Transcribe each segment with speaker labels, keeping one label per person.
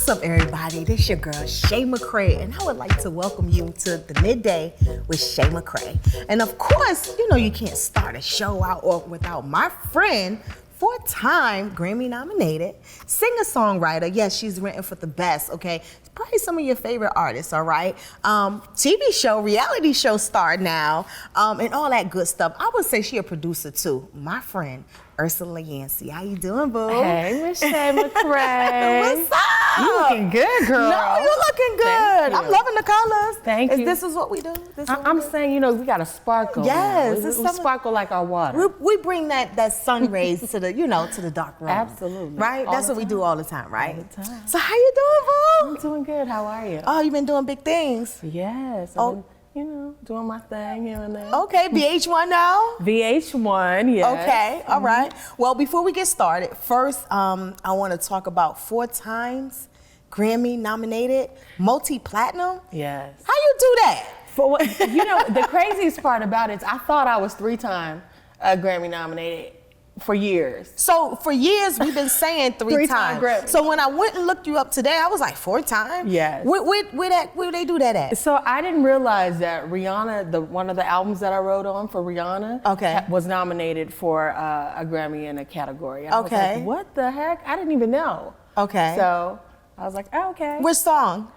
Speaker 1: What's up, everybody? This your girl, Shay McCray, and I would like to welcome you to the Midday with Shay McCray. And of course, you know you can't start a show out without my friend, four-time Grammy-nominated singer-songwriter. Yes, she's written for the best, okay? Probably some of your favorite artists, all right? TV show, reality show star now, and all that good stuff. I would say she a producer too. My friend, Ursula Yancy. How you doing, boo?
Speaker 2: Hey, Miss Shay McCray.
Speaker 1: What's up?
Speaker 2: You looking good, girl.
Speaker 1: No, you looking good. I'm loving the colors.
Speaker 2: Thank you.
Speaker 1: This is what we do?
Speaker 2: I'm saying, you know, we got to sparkle.
Speaker 1: Yes.
Speaker 2: We sparkle like our water.
Speaker 1: We bring that sun rays to the, to the dark room.
Speaker 2: Absolutely.
Speaker 1: Right? That's what we do all the time, right?
Speaker 2: All the time.
Speaker 1: So how you doing, boo?
Speaker 2: I'm doing good. How are you?
Speaker 1: Oh, you've been doing big things.
Speaker 2: Yes. I've been, doing my thing here and there.
Speaker 1: Okay, VH1 now?
Speaker 2: VH1, yes.
Speaker 1: Okay, all right. Well, before we get started, first, I want to talk about 4 times Grammy-nominated, multi-platinum.
Speaker 2: Yes.
Speaker 1: How you do that?
Speaker 2: For what, the craziest part about it is I thought I was 3-time Grammy-nominated for years.
Speaker 1: So for years we've been saying 3 times.
Speaker 2: Grammy.
Speaker 1: So when I went and looked you up today, I was like 4 times.
Speaker 2: Yes.
Speaker 1: Where they do that at?
Speaker 2: So I didn't realize that Rihanna, one of the albums that I wrote on for Rihanna, was nominated for a Grammy in a category. I was like, what the heck? I didn't even know.
Speaker 1: Okay.
Speaker 2: So I was like, oh, okay.
Speaker 1: Which song?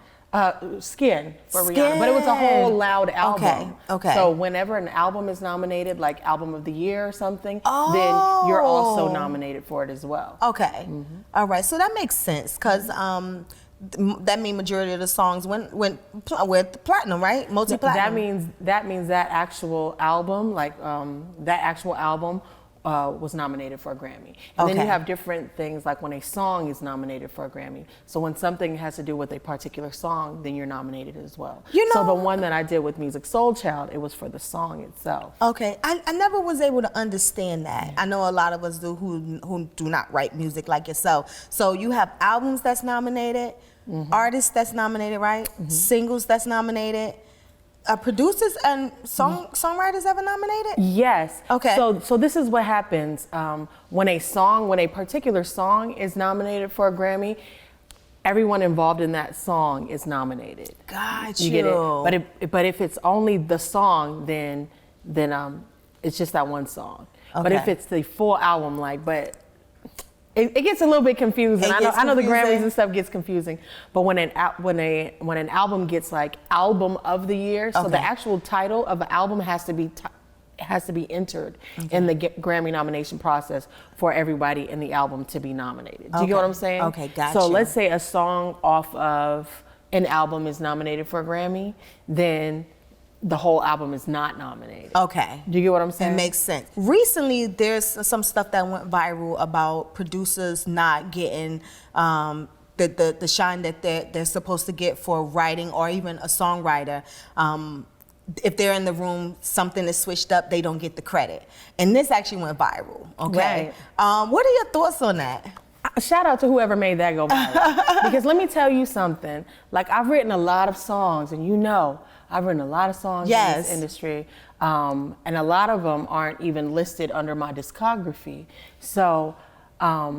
Speaker 2: Skin for Rihanna, but it was a whole loud album.
Speaker 1: Okay.
Speaker 2: So whenever an album is nominated, like Album of the Year or something, then you're also nominated for it as well.
Speaker 1: Okay. Mm-hmm. All right. So that makes sense because that means majority of the songs went with platinum, right? Multi-platinum.
Speaker 2: That means that actual album, was nominated for a Grammy. And then you have different things, like when a song is nominated for a Grammy. So when something has to do with a particular song, then you're nominated as well. So the one that I did with Music Soul Child, it was for the song itself.
Speaker 1: Okay, I never was able to understand that. I know a lot of us do who do not write music like yourself. So you have albums that's nominated, artists that's nominated, right? Singles that's nominated. Producers and songwriters ever nominated?
Speaker 2: Yes.
Speaker 1: Okay.
Speaker 2: So this is what happens when a particular song is nominated for a Grammy. Everyone involved in that song is nominated.
Speaker 1: Got
Speaker 2: you. Get it? But if it's only the song, then it's just that one song. Okay. But if it's the full album, it gets a little bit confusing. I know the Grammys and stuff gets confusing, but when an album gets like Album of the Year, so the actual title of an album has to be entered in the Grammy nomination process for everybody in the album to be nominated. Do you get what I'm saying?
Speaker 1: Okay, gotcha.
Speaker 2: So let's say a song off of an album is nominated for a Grammy, then the whole album is not nominated. Okay. Do you get what I'm saying?
Speaker 1: It makes sense. Recently, there's some stuff that went viral about producers not getting the shine that they're supposed to get for writing, or even a songwriter. If they're in the room, something is switched up, they don't get the credit. And this actually went viral, okay? Right. What are your thoughts on that?
Speaker 2: Shout out to whoever made that go viral. Because let me tell you something. Like, I've written a lot of songs, and I've written a lot of songs in this industry, and a lot of them aren't even listed under my discography. So,
Speaker 1: how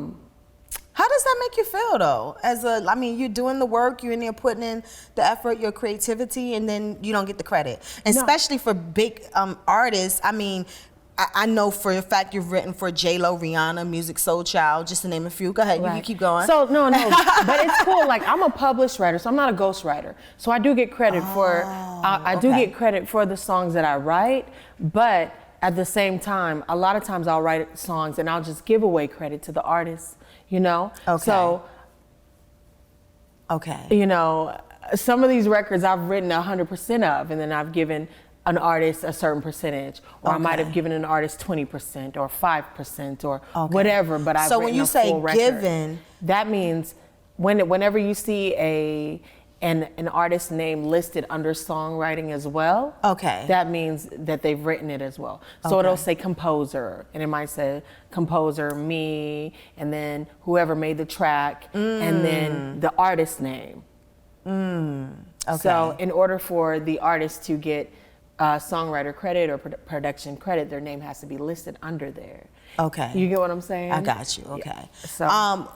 Speaker 1: does that make you feel, though? You're doing the work, you're in there putting in the effort, your creativity, and then you don't get the credit. And especially for big artists, I know for a fact you've written for J-Lo, Rihanna, Music Soul Child, just to name a few. Go ahead, you can keep going.
Speaker 2: So, no, but it's cool. Like, I'm a published writer, so I'm not a ghost writer. So I do get credit get credit for the songs that I write, but at the same time, a lot of times I'll write songs and I'll just give away credit to the artist, Okay. So, some of these records I've written 100% of, and then I've given an artist a certain percentage, or I might have given an artist 20% or 5% or whatever, but I've written a full record. So when you say given,
Speaker 1: that
Speaker 2: means whenever you see an artist's name listed under songwriting as well, that means that they've written it as well. So it'll say composer, and it might say composer, me, and then whoever made the track, and then the artist's name. So in order for the artist to get songwriter credit or production credit, their name has to be listed under there.
Speaker 1: Okay.
Speaker 2: You get what I'm saying?
Speaker 1: I got you. Okay.
Speaker 2: Yeah. So,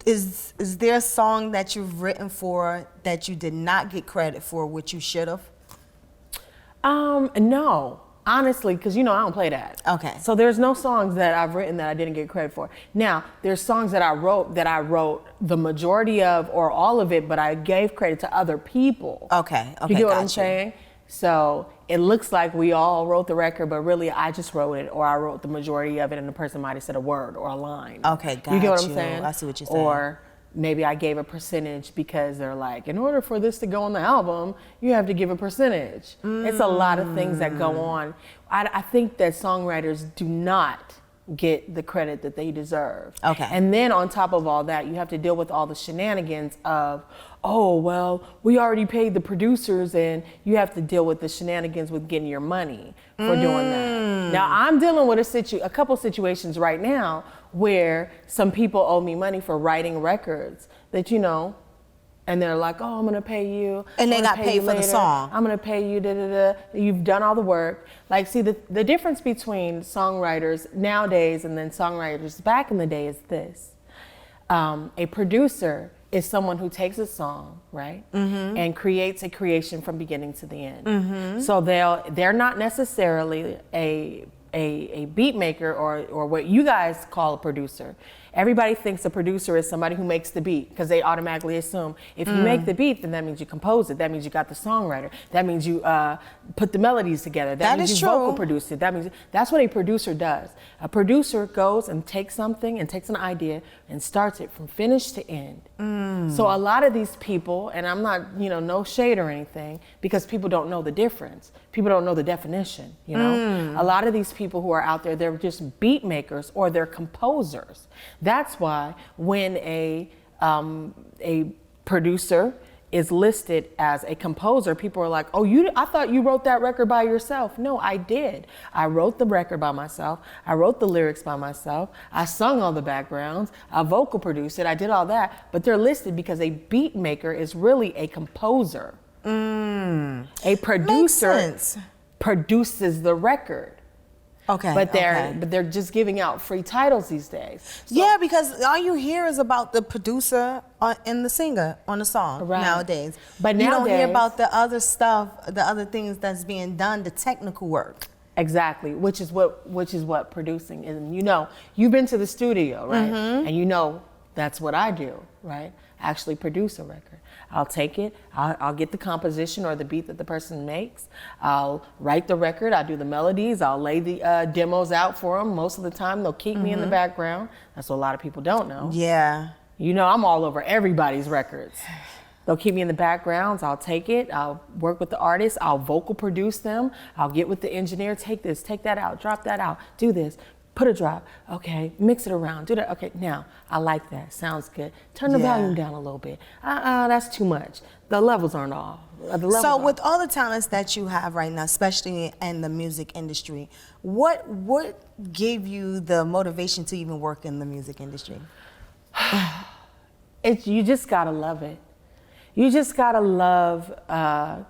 Speaker 1: Is there a song that you've written for that you did not get credit for, which you should have?
Speaker 2: No, honestly, because I don't play that.
Speaker 1: Okay.
Speaker 2: So there's no songs that I've written that I didn't get credit for. Now, there's songs that I wrote the majority of or all of it, but I gave credit to other people.
Speaker 1: Okay.
Speaker 2: You get what I'm saying? So it looks like we all wrote the record, but really I just wrote it, or I wrote the majority of it, and the person might have said a word or a line.
Speaker 1: Okay, got you.
Speaker 2: You get what I'm saying?
Speaker 1: I see what you're saying.
Speaker 2: Or maybe I gave a percentage because they're like, in order for this to go on the album, you have to give a percentage. It's a lot of things that go on. I think that songwriters do not get the credit that they deserve.
Speaker 1: Okay.
Speaker 2: And then on top of all that, you have to deal with all the shenanigans of, oh, well, we already paid the producers, and you have to deal with the shenanigans with getting your money for doing that. Now, I'm dealing with a couple situations right now where some people owe me money for writing records that, and they're like, oh, I'm gonna pay you.
Speaker 1: And they got paid for the song.
Speaker 2: I'm gonna pay you, You've done all the work. Like, see, the difference between songwriters nowadays and then songwriters back in the day is this. A producer is someone who takes a song, right, and creates a creation from beginning to the end. So they're not necessarily a beat maker or what you guys call a producer. Everybody thinks a producer is somebody who makes the beat because they automatically assume if you make the beat, then that means you compose it. That means you got the songwriter. That means you put the melodies together. That means you vocal produce it. That's what a producer does. A producer goes and takes something and takes an idea and starts it from finish to end. So a lot of these people, and I'm not, no shade or anything, because people don't know the difference. People don't know the definition, A lot of these people who are out there, they're just beat makers or they're composers. That's why when a producer is listed as a composer, people are like, oh, I thought you wrote that record by yourself. No, I did. I wrote the record by myself. I wrote the lyrics by myself. I sung all the backgrounds. I vocal produced it. I did all that. But they're listed because a beat maker is really a composer. A producer produces the record.
Speaker 1: Okay.
Speaker 2: But they're just giving out free titles these days. So,
Speaker 1: yeah, because all you hear is about the producer and the singer on the song nowadays. But you don't hear about the other stuff, the other things that's being done, the technical work.
Speaker 2: Exactly, which is what producing is. And you've been to the studio, right? And that's what I do, right? Actually produce a record. I'll take it, I'll get the composition or the beat that the person makes, I'll write the record, I'll do the melodies, I'll lay the demos out for them. Most of the time they'll keep me in the background. That's what a lot of people don't know.
Speaker 1: Yeah.
Speaker 2: I'm all over everybody's records. They'll keep me in the backgrounds, I'll take it, I'll work with the artist, I'll vocal produce them, I'll get with the engineer, take this, take that out, drop that out, do this. Put a drop, okay, mix it around, do that, okay, now, I like that, sounds good. Turn the volume down a little bit. That's too much. The levels aren't off.
Speaker 1: So with all the talents that you have right now, especially in the music industry, what gave you the motivation to even work in the music industry?
Speaker 2: You just gotta love it. You just gotta love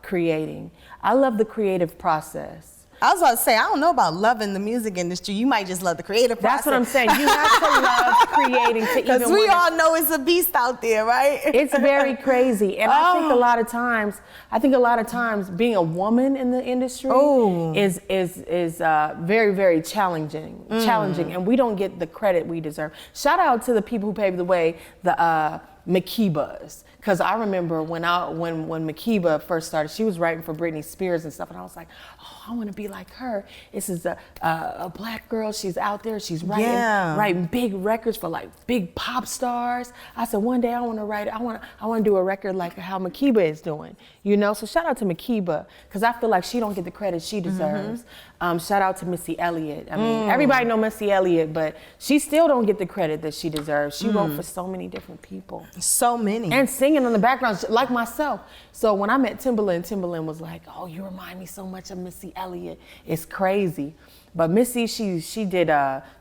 Speaker 2: creating. I love the creative process.
Speaker 1: I was about to say, I don't know about loving the music industry. You might just love the creative process.
Speaker 2: That's what I'm saying. You have to love creating to even.
Speaker 1: Because we all know it's a beast out there, right?
Speaker 2: It's very crazy, and I think a lot of times, being a woman in the industry is very, very challenging, and we don't get the credit we deserve. Shout out to the people who paved the way, the Makebas. Because I remember when Makeba first started, she was writing for Britney Spears and stuff, and I was like, oh, I want to be like her. This is a black girl. She's out there. She's writing big records for like big pop stars. I said one day I want to do a record like how Makeba is doing. So shout out to Makeba, because I feel like she don't get the credit she deserves. Shout out to Missy Elliott. I mean, everybody know Missy Elliott, but she still don't get the credit that she deserves. She wrote for so many different people.
Speaker 1: So many.
Speaker 2: And singing on the background, like myself. So when I met Timbaland was like, oh, you remind me so much of Missy Elliott. It's crazy. But Missy, she did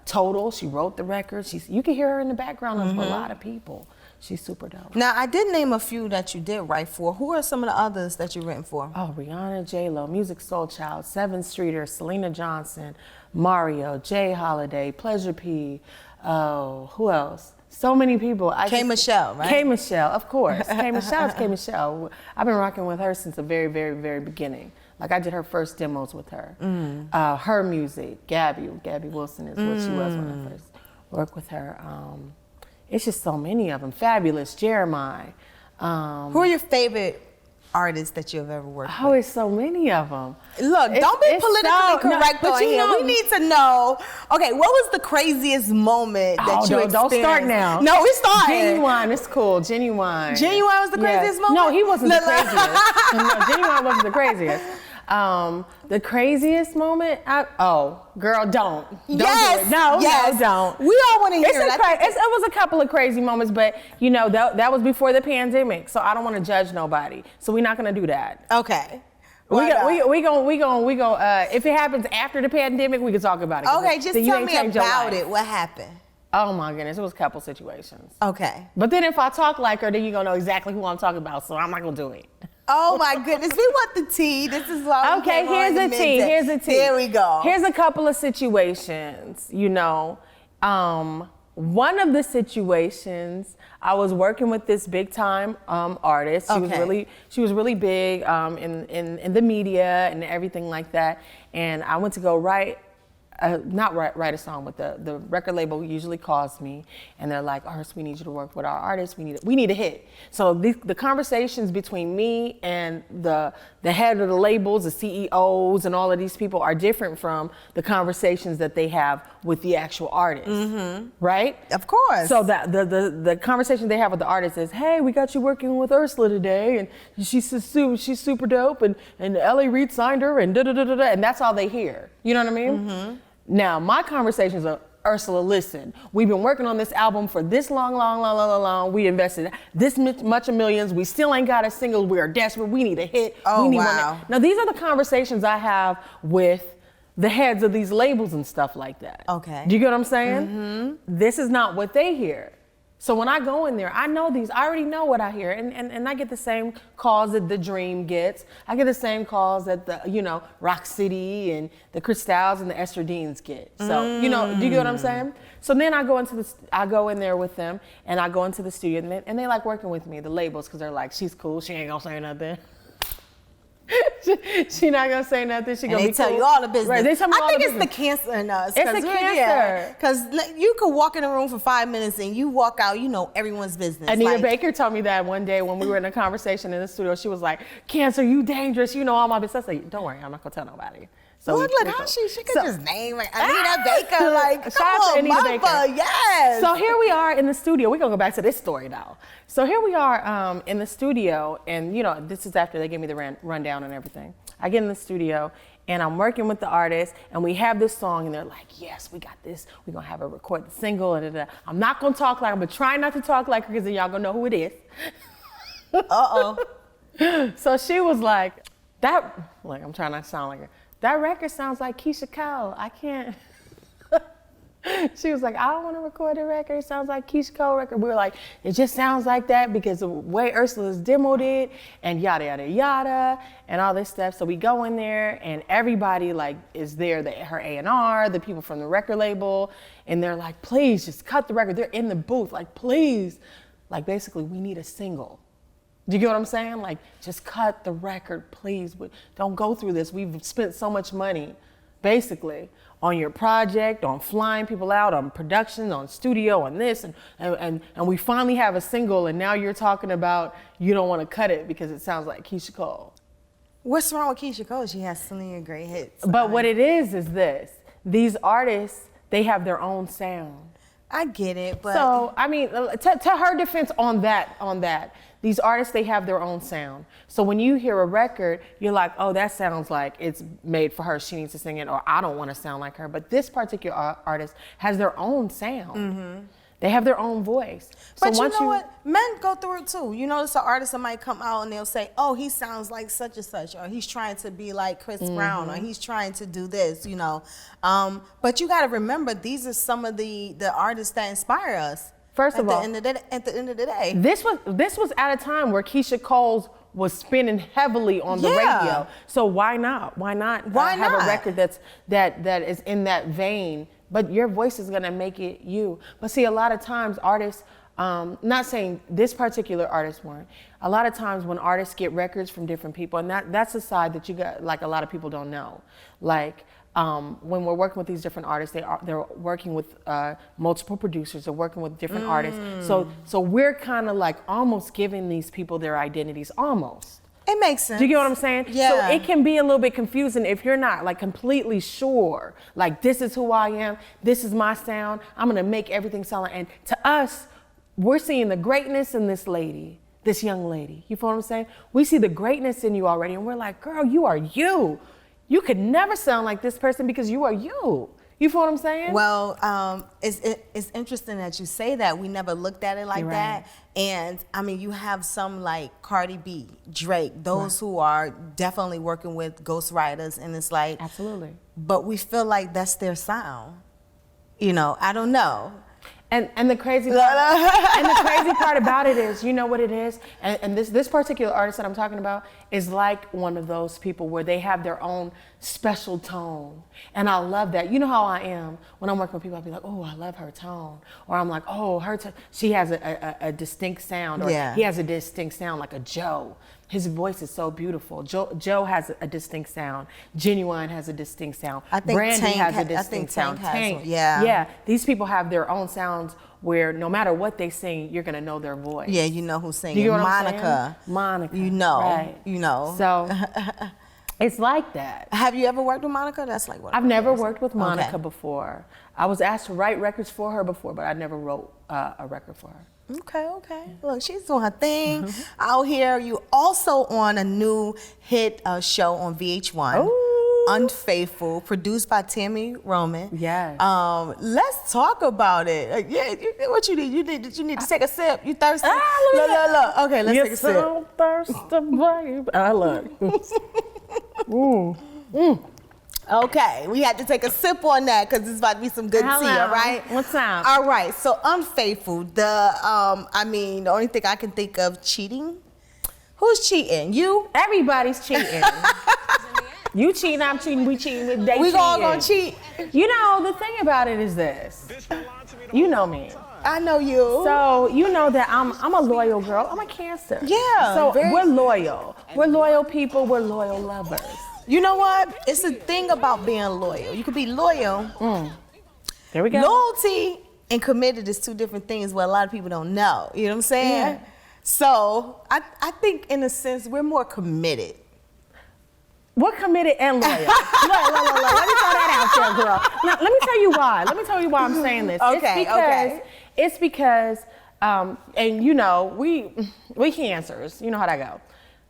Speaker 2: Total. She wrote the record. You can hear her in the background of a lot of people. She's super dope.
Speaker 1: Now, I did name a few that you did write for. Who are some of the others that you've written for?
Speaker 2: Oh, Rihanna, J-Lo, Music Soul Child, Seven Streeter, Selena Johnson, Mario, Jay Holiday, Pleasure P, Oh, who else? So many people.
Speaker 1: Michelle, right?
Speaker 2: K Michelle, of course. K Michelle. I've been rocking with her since the very, very, very beginning. Like I did her first demos with her. Her music, Gabby Wilson is what she was when I first worked with her. It's just so many of them. Fabulous, Jeremiah.
Speaker 1: Who are your favorite artists that you've ever worked with?
Speaker 2: Oh, it's so many of them.
Speaker 1: Look, don't be politically correct on here. We need to know. Okay, what was the craziest moment that you experienced?
Speaker 2: Don't start now.
Speaker 1: No, we started.
Speaker 2: Genuine, it's cool. Genuine.
Speaker 1: Genuine was the craziest moment?
Speaker 2: No, he wasn't the craziest. No, Genuine wasn't the craziest. The craziest moment? Girl, don't.
Speaker 1: Yes,
Speaker 2: do it. No, don't.
Speaker 1: We all want to hear it.
Speaker 2: It was a couple of crazy moments, but you know, that was before the pandemic, so I don't want to judge nobody. So we're not going to do that.
Speaker 1: Okay.
Speaker 2: We go. If it happens after the pandemic, we can talk about it.
Speaker 1: Okay, just tell me about it. What happened?
Speaker 2: Oh my goodness, it was a couple situations.
Speaker 1: Okay.
Speaker 2: But then if I talk like her, then you're going to know exactly who I'm talking about, so I'm not going to do it.
Speaker 1: Oh my goodness, we want the tea. This is why.
Speaker 2: Okay, here's the tea. Here's the tea.
Speaker 1: There we go.
Speaker 2: Here's a couple of situations, you know. One of the situations, I was working with this big time artist. She was really big in the media and everything like that. And I went to go write a song, but the record label usually calls me and they're like, Urs, we need you to work with our artists. We need a hit. So the conversations between me and the head of the labels, the CEOs and all of these people are different from the conversations that they have with the actual artist, right?
Speaker 1: Of course.
Speaker 2: So the conversation they have with the artist is, hey, we got you working with Ursula today and she's super dope and L.A. Reid signed her and da-da-da-da-da, and that's all they hear. You know what I mean? Now, my conversations are, Ursula, listen, we've been working on this album for this long. We invested this much of millions. We still ain't got a single. We are desperate. We need a hit.
Speaker 1: Oh,
Speaker 2: we need
Speaker 1: wow.
Speaker 2: one. Now, these are the conversations I have with the heads of these labels and stuff like that.
Speaker 1: Okay.
Speaker 2: Do you get what I'm saying? This is not what they hear. So when I go in there, I already know what I hear. And I get the same calls that The Dream gets. I get the same calls that the, Rock City and the Crystals and the Esther Deans get. So, do you get what I'm saying? So then I go in there with them and I go into the studio and they like working with me, the labels, because they're like, she's cool, she ain't gonna say nothing. She not gonna say nothing. She gonna
Speaker 1: tell you all the business.
Speaker 2: Right, they tell me all the
Speaker 1: it's
Speaker 2: business.
Speaker 1: the cancer in us.
Speaker 2: It's the cancer.
Speaker 1: Because you could walk in a room for 5 minutes and you walk out, you know everyone's business.
Speaker 2: Anita Baker told me that one day when we were in a conversation in the studio. She was like, "Cancer, you dangerous. You know all my business." I said, "Don't worry, I'm not gonna tell nobody." So
Speaker 1: look how she could just name Anita Baker. Like,
Speaker 2: shout out to Anita Baker.
Speaker 1: Yes.
Speaker 2: So here we are in the studio. We're gonna go back to this story now. So here we are in the studio, and this is after they gave me the rundown and everything. I get in the studio and I'm working with the artist and we have this song and they're like, yes, we got this. We're gonna have her record the single. And I'm not gonna talk like her, but try not to talk like her because then y'all gonna know who it is. So she was like, I'm trying not to sound like her. That record sounds like Keisha Cole. I can't. She was like, I don't want to record a record. It sounds like Keisha Cole record. We were like, it just sounds like that because the way Ursula's demoed it and yada, yada, yada and all this stuff. So we go in there and everybody is there, her A&R, the people from the record label. And they're like, please just cut the record. They're in the booth, like, please. Like, basically, we need a single. Do you get what I'm saying? Like, just cut the record, please. Don't go through this. We've spent so much money, basically, on your project, on flying people out, on production, on studio, on this, and we finally have a single, and now you're talking about you don't want to cut it because it sounds like Keisha Cole.
Speaker 1: What's wrong with Keisha Cole? She has so many great hits.
Speaker 2: But what it is this. These artists, they have their own sound.
Speaker 1: I get it, but...
Speaker 2: So, I mean, to her defense on that, these artists, they have their own sound. So when you hear a record, you're like, oh, that sounds like it's made for her. She needs to sing it, or I don't want to sound like her. But this particular artist has their own sound. They have their own voice.
Speaker 1: But so you know what? Men go through it too. You notice an artist that might come out and they'll say, oh, he sounds like such and such, or he's trying to be like Chris Brown, or he's trying to do this, But you got to remember, these are some of the artists that inspire us.
Speaker 2: First of all,
Speaker 1: at the end of the day,
Speaker 2: this was at a time where Keisha Cole was spinning heavily on the radio. So why not? Why not have a record that is in that vein but your voice is gonna make it you. But see, a lot of times artists, not saying this particular artist weren't, a lot of times when artists get records from different people, and that's a side that you got, like a lot of people don't know. Like when we're working with these different artists, they're working with multiple producers, they're working with different artists. So we're kind of like almost giving these people their identities, almost.
Speaker 1: It makes sense.
Speaker 2: Do you get what I'm saying?
Speaker 1: Yeah.
Speaker 2: So it can be a little bit confusing if you're not like completely sure, like this is who I am, this is my sound, I'm gonna make everything sound like, and to us, we're seeing the greatness in this lady, this young lady. You feel what I'm saying? We see the greatness in you already, and we're like, girl, you are you. You could never sound like this person because you are you. You feel what I'm saying?
Speaker 1: Well, it's interesting that you say that. We never looked at it like
Speaker 2: You're
Speaker 1: that.
Speaker 2: right.
Speaker 1: And I mean, you have some like Cardi B, Drake, those who are definitely working with ghostwriters, and it's like,
Speaker 2: absolutely.
Speaker 1: But we feel like that's their sound. You know, I don't know.
Speaker 2: And the crazy part about it is, you know what it is? And this particular artist that I'm talking about is like one of those people where they have their own special tone. And I love that. You know how I am when I'm working with people, I'll be like, oh, I love her tone. Or I'm like, oh, her tone. She has a distinct sound. Or he has a distinct sound, like a Joe. His voice is so beautiful. Joe has a distinct sound. Genuine has a distinct sound.
Speaker 1: I think
Speaker 2: Brandy
Speaker 1: Tank
Speaker 2: has a distinct sound.
Speaker 1: Tank.
Speaker 2: Yeah. These people have their own sounds where no matter what they sing, you're gonna know their voice.
Speaker 1: Yeah, you know who's singing.
Speaker 2: You know what
Speaker 1: Monica.
Speaker 2: Monica.
Speaker 1: You know.
Speaker 2: Right.
Speaker 1: You know.
Speaker 2: So it's like that.
Speaker 1: Have you ever worked with Monica? That's like what
Speaker 2: I've never worked with Monica before. I was asked to write records for her before, but I never wrote a record for her.
Speaker 1: Okay. Look, she's doing her thing out here. You also on a new hit show on VH1.
Speaker 2: Ooh.
Speaker 1: Unfaithful, produced by Tammy Roman.
Speaker 2: Yes.
Speaker 1: Let's talk about it. What you need? You need to take a sip. You thirsty?
Speaker 2: Look.
Speaker 1: Okay, let's take a sip.
Speaker 2: So thirsty, babe. I look.
Speaker 1: Okay, we had to take a sip on that because it's about to be some good tea, all right?
Speaker 2: What's up?
Speaker 1: All right, so Unfaithful, the only thing I can think of cheating. Who's cheating? You?
Speaker 2: Everybody's cheating. You cheating, I'm cheating, we cheating, they cheating.
Speaker 1: We all gonna cheat.
Speaker 2: You know, the thing about it is this. You know me.
Speaker 1: I know you.
Speaker 2: So you know that I'm a loyal girl. I'm a Cancer.
Speaker 1: Yeah.
Speaker 2: So we're loyal. We're loyal people. We're loyal lovers.
Speaker 1: You know what? It's a thing about being loyal. You can be loyal.
Speaker 2: There we go.
Speaker 1: Loyalty and committed is two different things what a lot of people don't know. You know what I'm saying?
Speaker 2: Yeah.
Speaker 1: So I think in a sense we're more committed.
Speaker 2: We're committed and loyal. Look. Let me throw that out there, girl. Now, let me tell you why. Let me tell you why I'm saying this. It's because, and you know, we Cancers. You know how that go.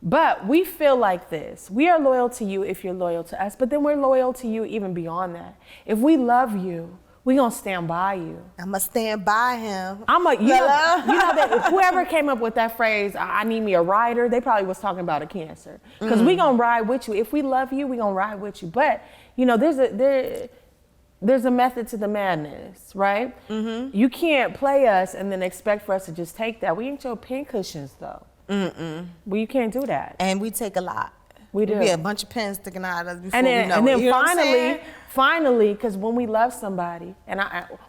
Speaker 2: But we feel like this. We are loyal to you if you're loyal to us, but then we're loyal to you even beyond that. If we love you, we gonna stand by you.
Speaker 1: I'ma stand by him.
Speaker 2: You know that whoever came up with that phrase, I need me a rider, they probably was talking about a Cancer. Because we gonna ride with you. If we love you, we gonna ride with you. But you know, there's a method to the madness, right? You can't play us and then expect for us to just take that. We ain't your pincushions though. Well, you can't do that.
Speaker 1: And we take a lot.
Speaker 2: We do.
Speaker 1: We have a bunch of pens sticking out of us before
Speaker 2: and then,
Speaker 1: we know
Speaker 2: and then
Speaker 1: it.
Speaker 2: finally, because when we love somebody, and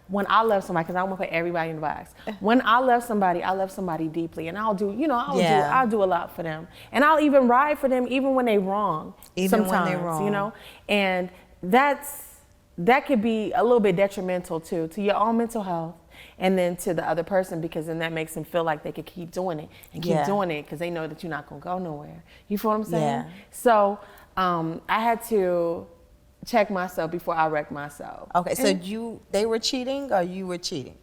Speaker 2: when I love somebody, because I want to put everybody in the box. When I love somebody deeply, and I'll do a lot for them, and I'll even ride for them even when they're wrong. Sometimes, when they're wrong, you know, and that could be a little bit detrimental too to your own mental health. And then to the other person, because then that makes them feel like they could keep doing it and keep doing it because they know that you're not gonna go nowhere. You feel what I'm saying?
Speaker 1: Yeah.
Speaker 2: So I had to check myself before I wrecked myself.
Speaker 1: Okay, so they were cheating or you were cheating?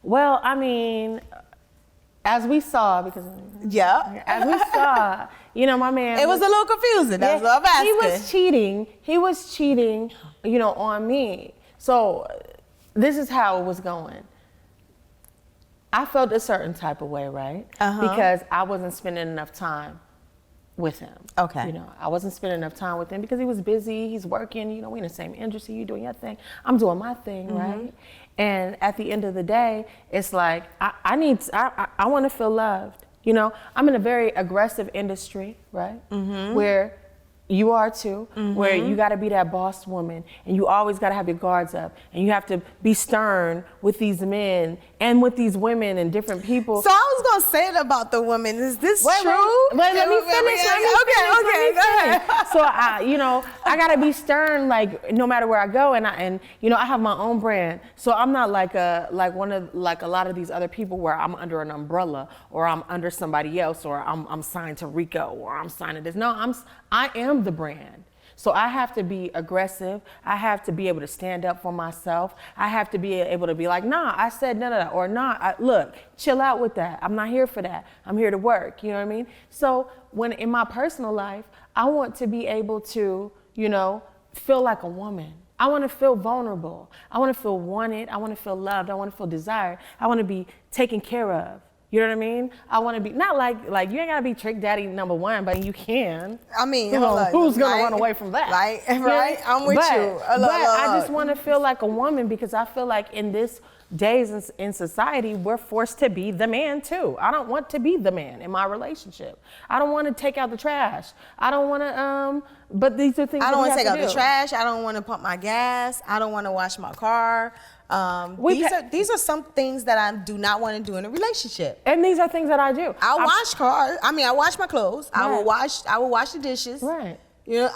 Speaker 2: Well, I mean, as we saw, as we saw, you know, my man.
Speaker 1: It was a little confusing. That's what I'm asking.
Speaker 2: He was cheating, you know, on me. So. This is how it was going. I felt a certain type of way, right? Because I wasn't spending enough time with him.
Speaker 1: Okay.
Speaker 2: You know, I wasn't spending enough time with him because he was busy, he's working, you know, we in the same industry, you doing your thing, I'm doing my thing, right? And at the end of the day, it's like, I want to feel loved. You know, I'm in a very aggressive industry, right? Where You are too, where you got to be that boss woman, and you always got to have your guards up, and you have to be stern with these men and with these women and different people.
Speaker 1: So I was gonna say it about the women. Is this true?
Speaker 2: Let me finish.
Speaker 1: Okay, go ahead.
Speaker 2: So I got to be stern, like no matter where I go, and I have my own brand. So I'm not like a lot of these other people where I'm under an umbrella or I'm under somebody else or I'm signed to Rico or I'm signed to this. No, I am the brand. So I have to be aggressive. I have to be able to stand up for myself. I have to be able to be like, nah, I said none of that. Or nah, look, chill out with that. I'm not here for that. I'm here to work. You know what I mean? So when in my personal life, I want to be able to, feel like a woman. I want to feel vulnerable. I want to feel wanted. I want to feel loved. I want to feel desired. I want to be taken care of. You know what I mean? I want to be, not like you ain't got to be trick daddy number one, but you can.
Speaker 1: I mean,
Speaker 2: who's going to run away from that?
Speaker 1: Right? I'm with you.
Speaker 2: I just want to feel like a woman because I feel like in this days in society, we're forced to be the man too. I don't want to be the man in my relationship. I don't want to take out the trash. I don't want to, but these are things
Speaker 1: I don't
Speaker 2: want to
Speaker 1: take out the trash. I don't want to pump my gas. I don't want to wash my car. These are some things that I do not want to do in a relationship.
Speaker 2: And these are things that I do.
Speaker 1: I wash cars. I wash my clothes. Right. I will wash the dishes.
Speaker 2: Right.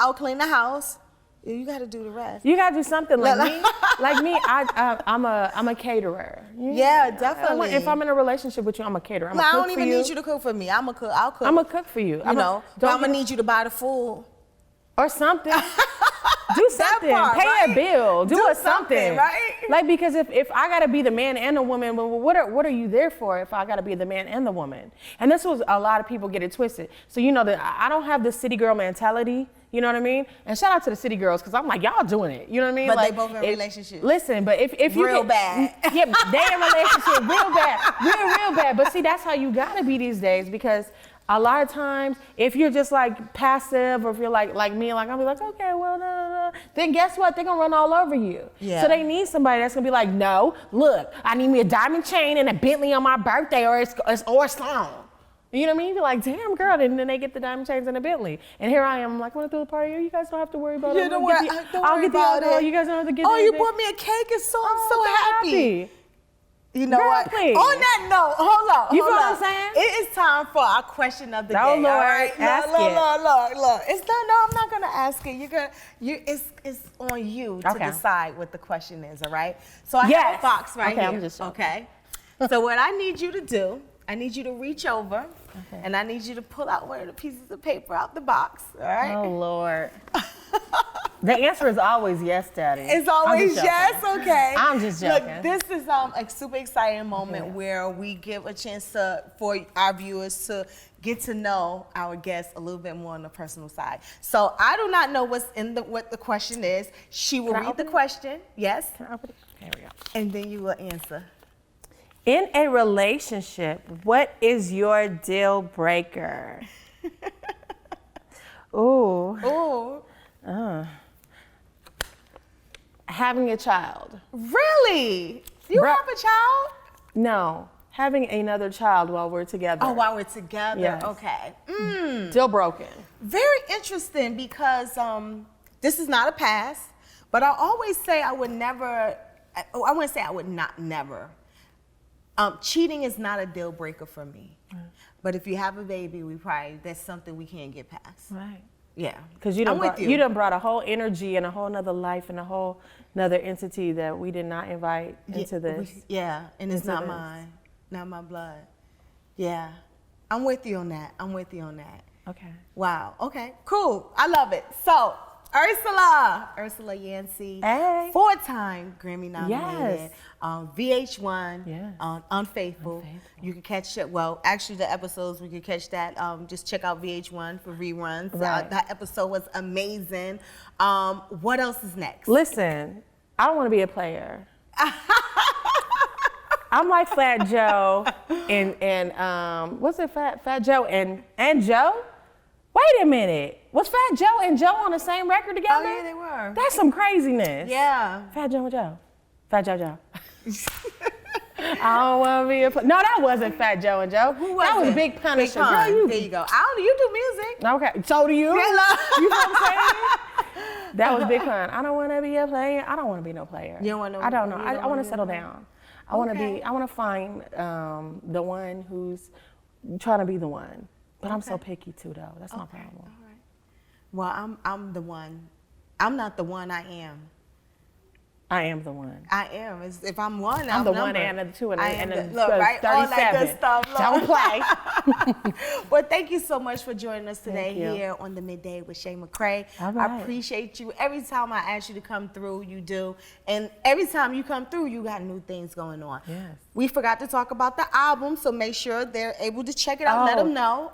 Speaker 1: I'll clean the house. You got to do the rest.
Speaker 2: You got to do something like me. Like me, I'm a caterer.
Speaker 1: Yeah, definitely.
Speaker 2: If I'm in a relationship with you, I'm a caterer.
Speaker 1: I don't even need you to cook for me. I'll cook.
Speaker 2: I'm a cook for you.
Speaker 1: I'm gonna need you to buy the food
Speaker 2: or something. Do something. Pay a bill. Do something.
Speaker 1: Right?
Speaker 2: Like, because if I gotta be the man and the woman, well, what are you there for if I gotta be the man and the woman? And this was a lot of people get it twisted. So that I don't have the city girl mentality. You know what I mean? And shout out to the city girls, because I'm like, y'all doing it. You know what I mean?
Speaker 1: But they both in relationships.
Speaker 2: Listen, but if you
Speaker 1: real bad.
Speaker 2: Yeah, they in relationship real bad. Real bad. But see, that's how you gotta be these days, because a lot of times, if you're just like passive, or if you're like me, like I'll be like, okay, well, then guess what? They're gonna run all over you.
Speaker 1: Yeah.
Speaker 2: So they need somebody that's gonna be like, no, look, I need me a diamond chain and a Bentley on my birthday, or it's long. You know what I mean? You're like, damn, girl. And then they get the diamond chains and a Bentley. And here I am, I'm like, want to throw the party? You guys don't have to worry about it.
Speaker 1: Don't worry about it.
Speaker 2: You guys don't have to get
Speaker 1: anything.
Speaker 2: You
Speaker 1: bought me a cake. I'm so happy. You know
Speaker 2: girl,
Speaker 1: what?
Speaker 2: Please.
Speaker 1: On that note, hold on.
Speaker 2: You feel what I'm saying?
Speaker 1: It is time for our question of the day.
Speaker 2: Lord,
Speaker 1: all right?
Speaker 2: ask
Speaker 1: Look. I'm not gonna ask it. It's on you to decide what the question is. All right. So I have a box right here.
Speaker 2: I'm just
Speaker 1: okay. So what I need you to do, I need you to reach over, and I need you to pull out one of the pieces of paper out the box. All right.
Speaker 2: Oh Lord. The answer is always yes, Daddy.
Speaker 1: It's always yes, okay.
Speaker 2: I'm just joking.
Speaker 1: Look, this is a super exciting moment where we give a chance for our viewers to get to know our guests a little bit more on the personal side. So I do not know what the question is. She will read the question. Yes.
Speaker 2: Can I open it? There we go.
Speaker 1: And then you will answer.
Speaker 2: In a relationship, what is your deal breaker? Ooh. Having a child.
Speaker 1: Really? You have a child?
Speaker 2: No. Having another child while we're together.
Speaker 1: Oh, while we're together. Yes. Okay.
Speaker 2: Deal broken.
Speaker 1: Very interesting, because this is not a pass, but I always say I would never, I wouldn't say I would not never. Cheating is not a deal breaker for me. Right. But if you have a baby, that's something we can't get past.
Speaker 2: Right.
Speaker 1: Yeah.
Speaker 2: Because you done brought a whole energy and a whole nother life and a whole nother entity that we did not invite into this.
Speaker 1: And it's not mine, not my blood. Yeah. I'm with you on that.
Speaker 2: Okay.
Speaker 1: Wow. Okay. Cool. I love it. So, Ursula Yancy,
Speaker 2: hey.
Speaker 1: 4-time Grammy-nominated,
Speaker 2: yes.
Speaker 1: VH1,
Speaker 2: yes.
Speaker 1: Unfaithful. You can catch it. Well, actually, the episodes, we can catch that. Just check out VH1 for reruns.
Speaker 2: Right.
Speaker 1: That episode was amazing. What else is next?
Speaker 2: Listen, I don't want to be a player. I'm like Fat Joe and what's it, Fat Joe and Joe? Wait a minute. Was Fat Joe and Joe on the same record together?
Speaker 1: Oh, yeah, they were.
Speaker 2: That's some craziness.
Speaker 1: Yeah.
Speaker 2: Fat Joe and Joe. Fat Joe. I don't want to be a No, that wasn't Fat Joe and Joe.
Speaker 1: Who was
Speaker 2: that was
Speaker 1: it?
Speaker 2: Big Punisher.
Speaker 1: Big Pun.
Speaker 2: Girl,
Speaker 1: There you go. You do music.
Speaker 2: Okay, so do you.
Speaker 1: Hello.
Speaker 2: You know what I'm saying? That was Big Pun. I don't want to be a player. I don't want to be no player.
Speaker 1: You don't want to.
Speaker 2: I don't know. I want to settle down. I want to be. I want to find the one who's trying to be the one. But I'm so picky too, though. That's my problem.
Speaker 1: All right. Well, I'm the one. I'm not the one. I am.
Speaker 2: I am the one.
Speaker 1: I am. If I'm one,
Speaker 2: I'm the
Speaker 1: number.
Speaker 2: one and the two and the
Speaker 1: look, right?
Speaker 2: 37.
Speaker 1: All that good stuff. Look.
Speaker 2: Don't play.
Speaker 1: Well, thank you so much for joining us today
Speaker 2: Thank you.
Speaker 1: here on the Midday with Shay McCray.
Speaker 2: All right.
Speaker 1: I appreciate you. Every time I ask you to come through, you do. And every time you come through, you got new things going on.
Speaker 2: Yes.
Speaker 1: We forgot to talk about the album, so make sure they're able to check it out. Let them know.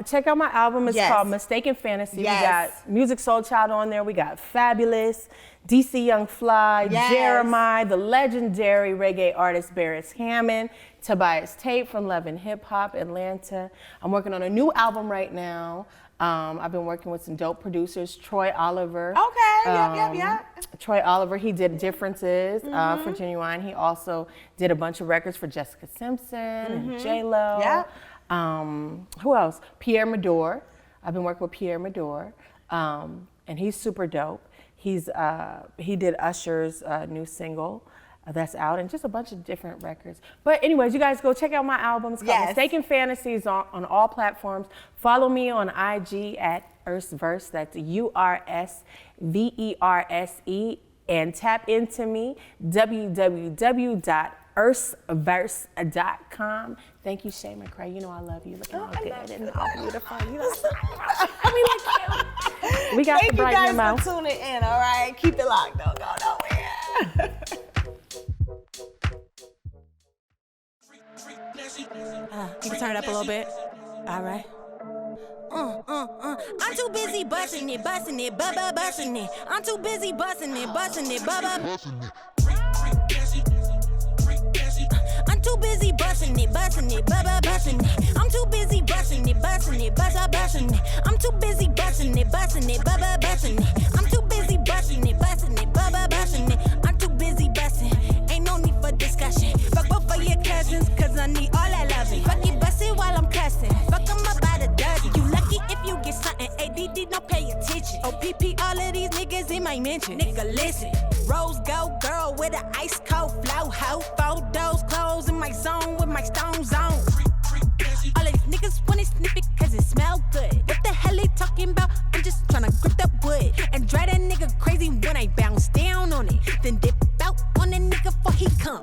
Speaker 2: Check out my album. It's called Mistaken Fantasy.
Speaker 1: Yes.
Speaker 2: We got Music Soul Child on there. We got Fabulous, DC Young Fly, Jeremiah, the legendary reggae artist Barris Hammond, Tobias Tate from Love and Hip Hop, Atlanta. I'm working on a new album right now. I've been working with some dope producers, Troy Oliver.
Speaker 1: Okay, yep.
Speaker 2: Troy Oliver, he did Differences for Genuine. He also did a bunch of records for Jessica Simpson and J-Lo.
Speaker 1: Yep.
Speaker 2: Who else? Pierre Mador. I've been working with Pierre Mador, and he's super dope. He did Usher's new single that's out, and just a bunch of different records. But anyways, you guys go check out my album. It's called Mistaken Fantasies on all platforms. Follow me on IG at Ursverse. That's URSVERSE, and tap into me www.ursverse.com. Thank you, Shay McCray. You know I love you. Looking all good and all beautiful. You know, I mean, like you. We got to brighten your mouth.
Speaker 1: Thank you guys for tuning in, all right? Keep it locked. Don't go nowhere.
Speaker 3: You can turn it up a little bit. All right. I'm too busy busting it, busting it. I'm too busy busting it, busting it. I'm too busy busting it, busting it. I'm too busy busting it, busting it. I'm too busy busting it, busting it. I'm too busy busting it, busting it. I'm too busy busting. Ain't no need for discussion. Fuck both of your cousins, cause I need all that loving. Fuck it, bust it while I'm cussing. Fuck 'em up by the dozen. You lucky if you get something. ADD, don't pay attention. OPP, all of these niggas in my mention. Nigga, listen. Rose gold girl with an ice cold flow. Ho, photos, clothes in my zone with my stones on. All of these niggas wanna snip it cause it smell good. What the hell they talking about? I'm just tryna grip the wood and drive that nigga crazy when I bounce down on it. Then dip out on the nigga before he come.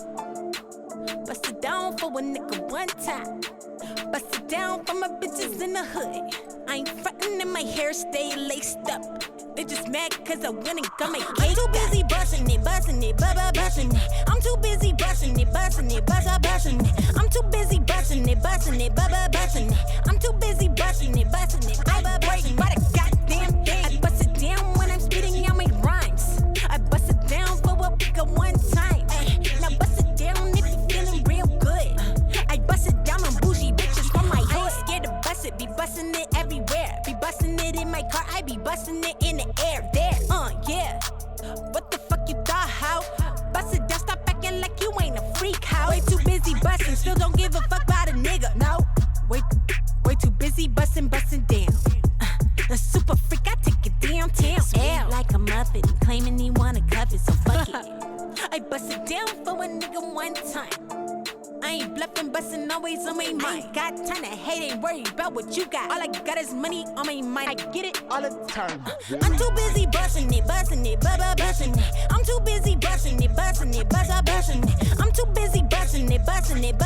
Speaker 3: Bust it down for a nigga one time. Bust it down for my bitches in the hood. I ain't frontin' and my hair stay laced up. They just mad cause I went and got my cake. I'm too busy bustin' it, bustin' it. I'm too busy bustin' it, bustin' it. I'm too busy bustin' it, bustin' it. I'm too busy bustin' it, bustin' it. I break by the goddamn thing. I bust it down when I'm spitting out my rhymes. I bust it down for a nigga one time. Now bust it down if you feeling real good. I bust it down on bougie bitches from my hood. I ain't scared to bust it, be bustin' it everywhere. Be bustin' it in my car, I be bustin' it in the air. There, yeah. What the fuck you thought, how? Bust it down, stop acting like you ain't a freak, how? Way too busy bustin', still don't give a fuck about a nigga, no. Way too busy bustin' down. The super freak, I take it downtown. Sweet like a muffin, claiming he wanna cuff it, so fuck it. I bust it down for a nigga one time. I ain't bluffing, bustin' always on my mind. I ain't got time to hate, ain't worried about what you got. All I got is money on my mind. I get it all the time. I'm too busy bustin' it, bustin' it. I'm too busy bustin' it, bustin' it. I'm too busy bustin' it, bustin' it.